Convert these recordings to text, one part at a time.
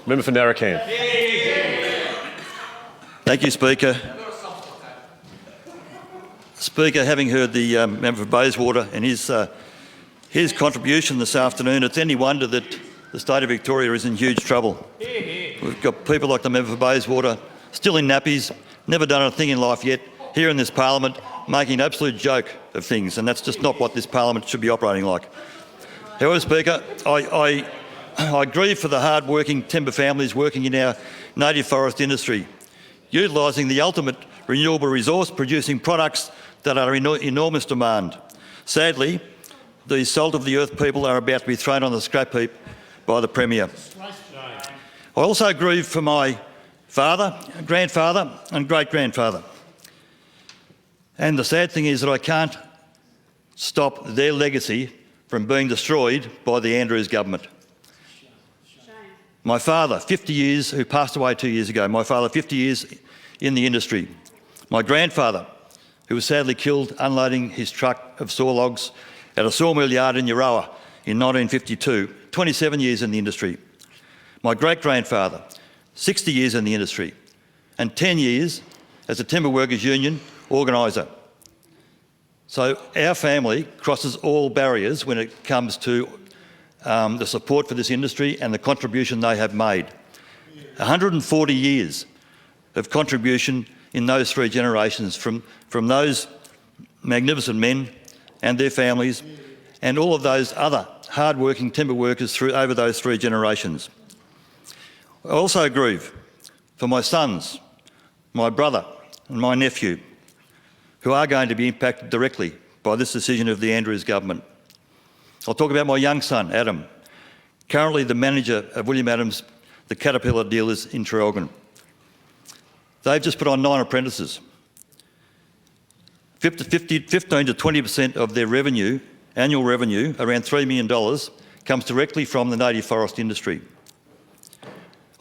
Member for Narracan. Thank you, Speaker. Speaker, having heard the member for Bayswater and his contribution this afternoon, it's any wonder that the state of Victoria is in huge trouble. We've got people like the member for Bayswater still in nappies, never done a thing in life yet, here in this parliament, making an absolute joke of things, and that's just not what this parliament should be operating like. However, Speaker, I grieve for the hard-working timber families working in our native forest industry, utilising the ultimate renewable resource, producing products that are in enormous demand. Sadly, the salt of the earth people are about to be thrown on the scrap heap by the Premier. I also grieve for my father, grandfather and great-grandfather. And the sad thing is that I can't stop their legacy from being destroyed by the Andrews government. My father, 50 years, who passed away 2 years ago, my father, 50 years in the industry. My grandfather, who was sadly killed unloading his truck of saw logs at a sawmill yard in Euroa in 1952, 27 years in the industry. My great-grandfather, 60 years in the industry, and 10 years as a Timber Workers Union organiser. So our family crosses all barriers when it comes to the support for this industry and the contribution they have made. 140 years of contribution in those three generations from those magnificent men and their families and all of those other hard-working timber workers over those three generations. I also grieve for my sons, my brother and my nephew, who are going to be impacted directly by this decision of the Andrews government. I'll talk about my young son, Adam, currently the manager of William Adams, the Caterpillar dealers in Traralgon. They've just put on 9 apprentices. 15 to 20% of their revenue, annual revenue, around $3 million, comes directly from the native forest industry.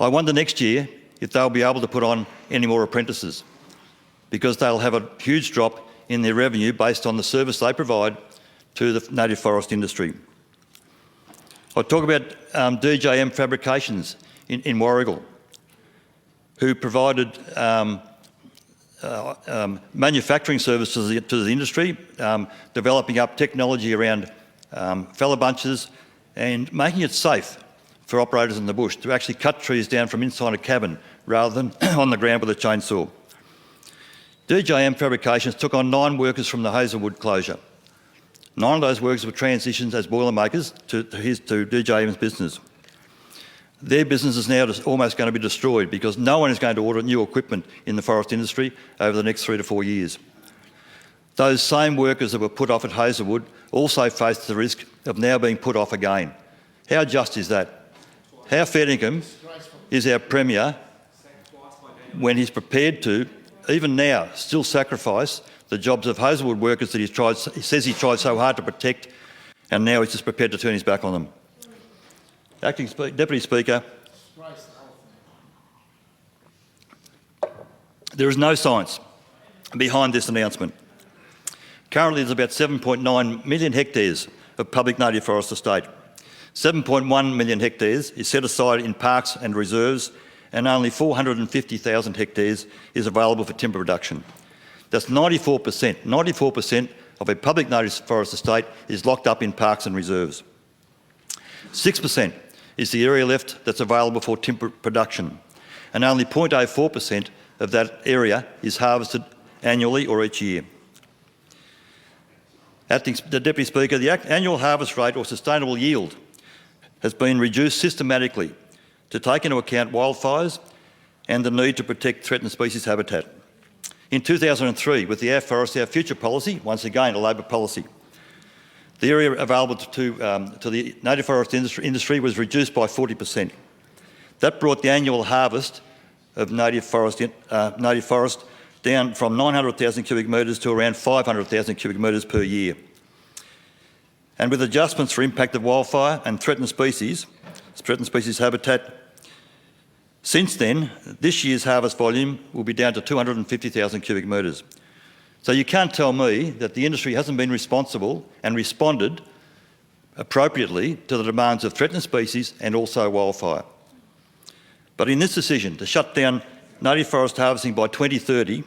I wonder next year if they'll be able to put on any more apprentices, because they'll have a huge drop in their revenue based on the service they provide to the native forest industry. I'll talk about DJM Fabrications in Warrigal, who provided manufacturing services to the industry, developing up technology around fella bunches and making it safe for operators in the bush to actually cut trees down from inside a cabin rather than on the ground with a chainsaw. DJM Fabrications took on 9 workers from the Hazelwood closure. 9 of those workers were transitioned as boilermakers to DJM's business. Their business is now almost going to be destroyed because no one is going to order new equipment in the forest industry over the next 3 to 4 years. Those same workers that were put off at Hazelwood also face the risk of now being put off again. How just is that? How fair dinkum is our Premier when he's prepared to, even now, still sacrifice the jobs of Hazelwood workers that he says he tried so hard to protect, and now he's just prepared to turn his back on them? Deputy Speaker, there is no science behind this announcement. Currently there's about 7.9 million hectares of public native forest estate. 7.1 million hectares is set aside in parks and reserves, and only 450,000 hectares is available for timber production. That's 94%. 94% of a public native forest estate is locked up in parks and reserves. 6% is the area left that's available for timber production, and only 0.04% of that area is harvested annually or each year. The Deputy Speaker, the annual harvest rate or sustainable yield has been reduced systematically to take into account wildfires and the need to protect threatened species habitat. In 2003, with the Our Forest, Our Future policy, once again a Labor policy, the area available to the native forest industry was reduced by 40%. That brought the annual harvest of native forest down from 900,000 cubic metres to around 500,000 cubic metres per year. And with adjustments for impact of wildfire and threatened species habitat, since then, this year's harvest volume will be down to 250,000 cubic metres. So you can't tell me that the industry hasn't been responsible and responded appropriately to the demands of threatened species and also wildfire. But in this decision to shut down native forest harvesting by 2030,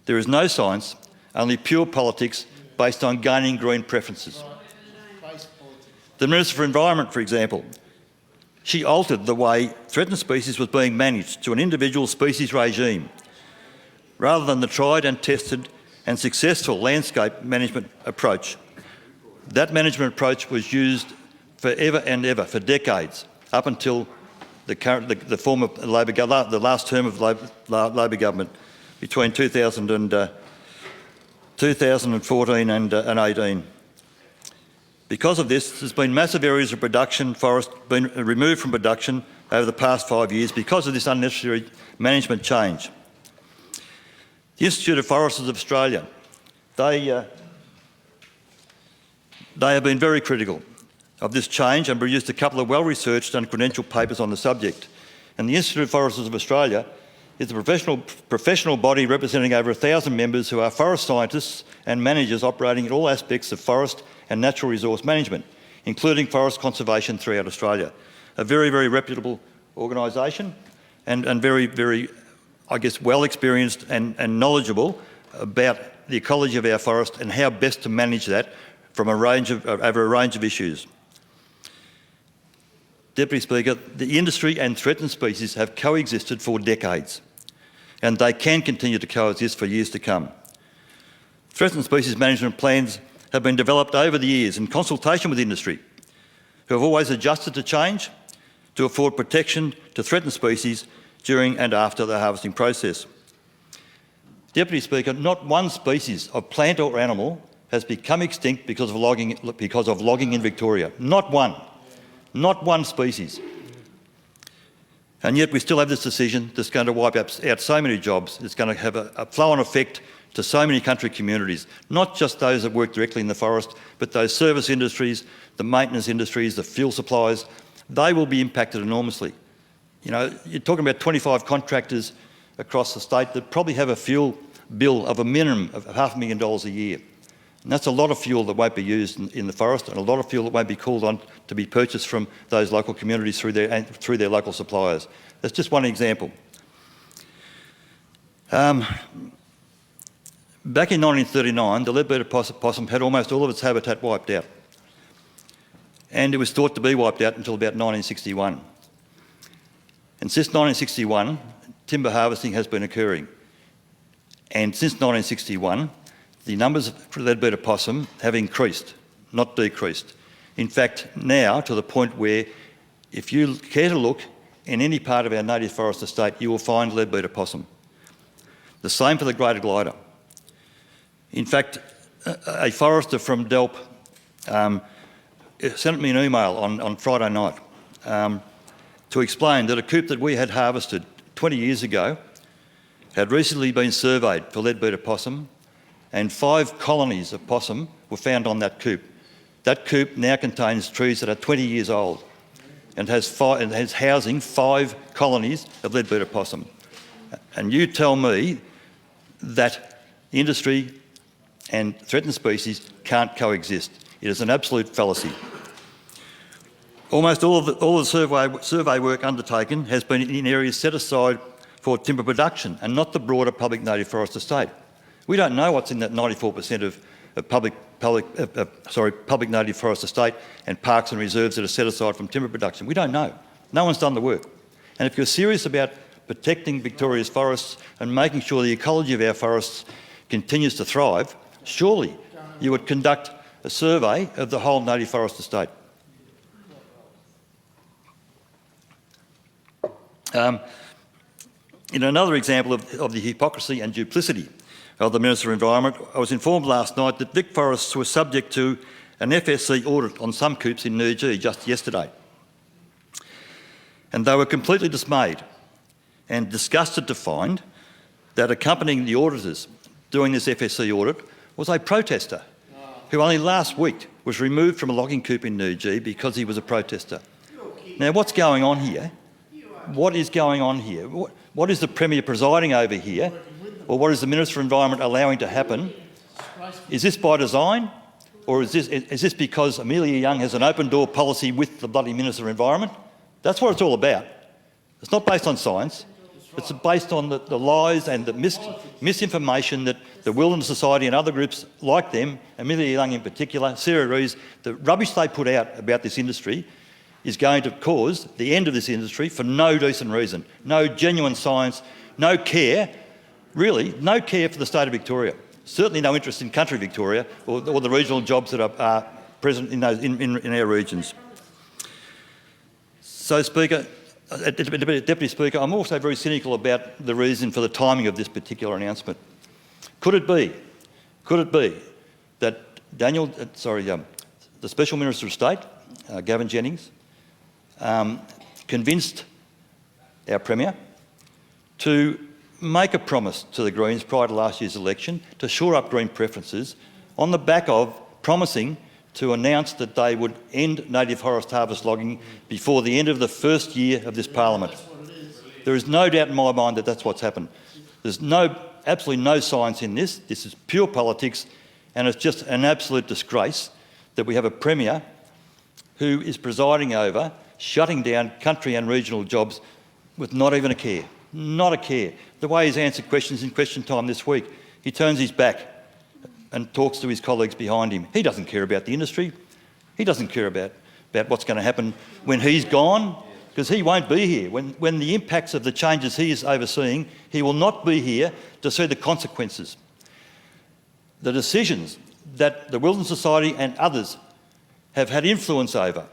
there is no science, only pure politics based on gaining green preferences. The Minister for Environment, for example, she altered the way threatened species was being managed to an individual species regime rather than the tried and tested and successful landscape management approach. That management approach was used forever and ever, for decades, up until the former Labor government, the last term of Labor government between 2014 and 18. Because of this, there's been massive areas of production forest been removed from production over the past 5 years because of this unnecessary management change. The Institute of Foresters of Australia, they have been very critical of this change and produced a couple of well-researched and credentialed papers on the subject. And the Institute of Foresters of Australia is a professional body representing over 1,000 members who are forest scientists and managers operating in all aspects of forest and natural resource management, including forest conservation throughout Australia. A very, very reputable organisation and very, very, I guess, well experienced and knowledgeable about the ecology of our forest and how best to manage that from over a range of issues. Deputy Speaker, the industry and threatened species have coexisted for decades, and they can continue to coexist for years to come. Threatened species management plans have been developed over the years in consultation with industry, who have always adjusted to change to afford protection to threatened species during and after the harvesting process. Deputy Speaker, not one species of plant or animal has become extinct because of logging in Victoria. Not one. Not one species. And yet we still have this decision that's going to wipe out so many jobs. It's going to have a flow-on effect to so many country communities, not just those that work directly in the forest, but those service industries, the maintenance industries, the fuel suppliers. They will be impacted enormously. You know, you're talking about 25 contractors across the state that probably have a fuel bill of a minimum of $500,000 a year. And that's a lot of fuel that won't be used in the forest, and a lot of fuel that won't be called on to be purchased from those local communities through their local suppliers. That's just one example. Back in 1939, the leadbeater possum had almost all of its habitat wiped out. And it was thought to be wiped out until about 1961. And since 1961, timber harvesting has been occurring. And since 1961, the numbers of leadbeater possum have increased, not decreased. In fact, now to the point where if you care to look in any part of our native forest estate, you will find leadbeater possum. The same for the greater glider. In fact, a forester from Delp sent me an email on Friday night to explain that a coop that we had harvested 20 years ago had recently been surveyed for leadbeater possum, and 5 colonies of possum were found on that coop. That coop now contains trees that are 20 years old and has housing 5 colonies of leadbeater possum. And you tell me that industry and threatened species can't coexist. It is an absolute fallacy. Almost all the survey work undertaken has been in areas set aside for timber production and not the broader public native forest estate. We don't know what's in that 94% of public native forest estate and parks and reserves that are set aside from timber production. We don't know. No one's done the work. And if you're serious about protecting Victoria's forests and making sure the ecology of our forests continues to thrive, surely you would conduct a survey of the whole native forest estate. In another example of the hypocrisy and duplicity of the Minister of Environment, I was informed last night that Vic Forests were subject to an FSC audit on some coops in Nurjee just yesterday. And they were completely dismayed and disgusted to find that accompanying the auditors doing this FSC audit was a protester who only last week was removed from a logging coop in Nurjee because he was a protester. Now, what's going on here? What is going on here? What is the Premier presiding over here? Or what is the Minister for Environment allowing to happen? Is this by design? Or is this because Amelia Young has an open door policy with the bloody Minister of Environment? That's what it's all about. It's not based on science. It's based on the lies and the misinformation that the Wilderness Society and other groups like them, Amelia Young in particular, Sarah Rees, the rubbish they put out about this industry is going to cause the end of this industry for no decent reason. No genuine science, no care, really, no care for the state of Victoria. Certainly no interest in country Victoria or the regional jobs that are present in our regions. So, Speaker, Deputy Speaker, I'm also very cynical about the reason for the timing of this particular announcement. Could it be that the Special Minister of State, Gavin Jennings, convinced our Premier to make a promise to the Greens prior to last year's election to shore up Green preferences on the back of promising to announce that they would end native forest harvest logging before the end of the first year of this parliament. There is no doubt in my mind that that's what's happened. There's absolutely no science in this. This is pure politics, and it's just an absolute disgrace that we have a Premier who is presiding over shutting down country and regional jobs with not even a care. Not a care. The way he's answered questions in question time this week, he turns his back and talks to his colleagues behind him. He doesn't care about the industry. He doesn't care about what's going to happen when he's gone, because he won't be here. When the impacts of the changes he is overseeing, he will not be here to see the consequences. The decisions that the Wilderness Society and others have had influence over,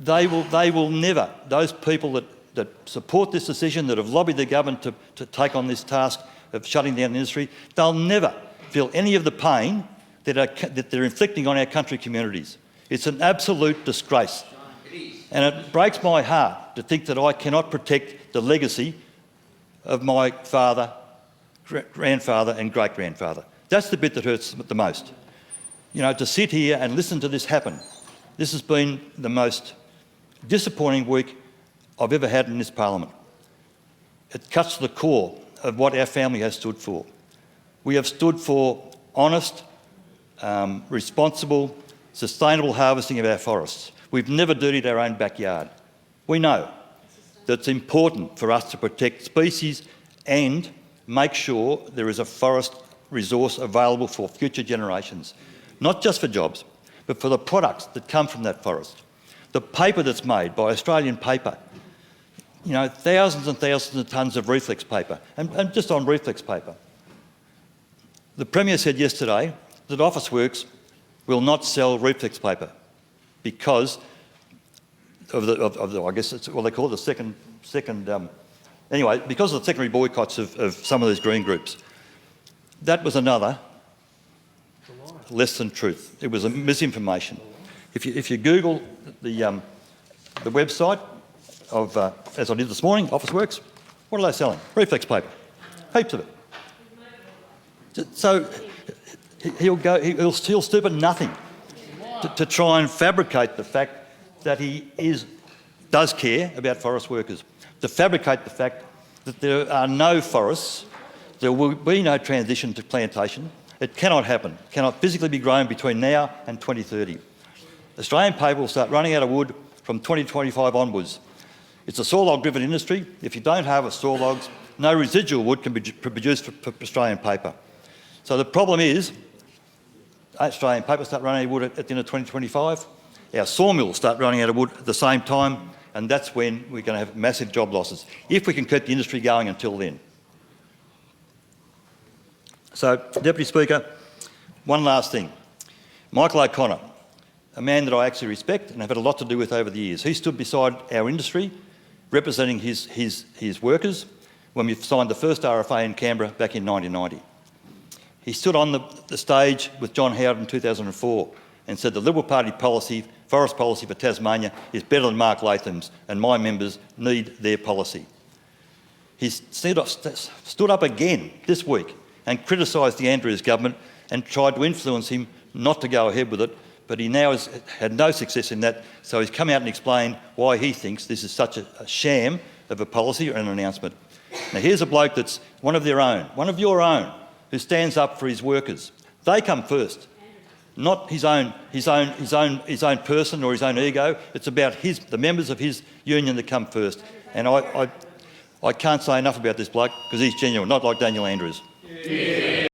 they will never, those people that support this decision, that have lobbied the government to take on this task of shutting down the industry, they'll never feel any of the pain that they're inflicting on our country communities. It's an absolute disgrace. And it breaks my heart to think that I cannot protect the legacy of my father, grandfather and great-grandfather. That's the bit that hurts the most. You know, to sit here and listen to this happen, this has been the most disappointing week I've ever had in this parliament. It cuts to the core of what our family has stood for. We have stood for honest, responsible, sustainable harvesting of our forests. We've never dirtied our own backyard. We know that it's important for us to protect species and make sure there is a forest resource available for future generations, not just for jobs, but for the products that come from that forest. The paper that's made by Australian paper, you know, thousands and thousands of tonnes of reflex paper, and just on reflex paper. The Premier said yesterday that Officeworks will not sell reflex paper because of the I guess it's what they call it, the second anyway, because of the secondary boycotts of some of these green groups. That was another less than truth. It was a misinformation. If you Google the website of, as I did this morning, Officeworks, what are they selling? Reflex paper, heaps of it. So he'll stoop at nothing to try and fabricate the fact that he does care about forest workers, to fabricate the fact that there are no forests, there will be no transition to plantation. It cannot happen, cannot physically be grown between now and 2030. Australian paper will start running out of wood from 2025 onwards. It's a sawlog-driven industry. If you don't harvest sawlogs, no residual wood can be produced for Australian paper. So the problem is, Australian paper start running out of wood at the end of 2025. Our sawmills start running out of wood at the same time, and that's when we're going to have massive job losses, if we can keep the industry going until then. So, Deputy Speaker, one last thing. Michael O'Connor, a man that I actually respect and have had a lot to do with over the years. He stood beside our industry, representing his workers, when we signed the first RFA in Canberra back in 1990. He stood on the stage with John Howard in 2004 and said the Liberal Party policy, forest policy for Tasmania is better than Mark Latham's and my members need their policy. He stood up again this week and criticised the Andrews government and tried to influence him not to go ahead with it, but he now has had no success in that, so he's come out and explained why he thinks this is such a sham of a policy or an announcement. Now here's a bloke that's one of your own, who stands up for his workers. They come first, not his own person or his own ego. It's about the members of his union that come first. And I can't say enough about this bloke because he's genuine, not like Daniel Andrews. Yeah.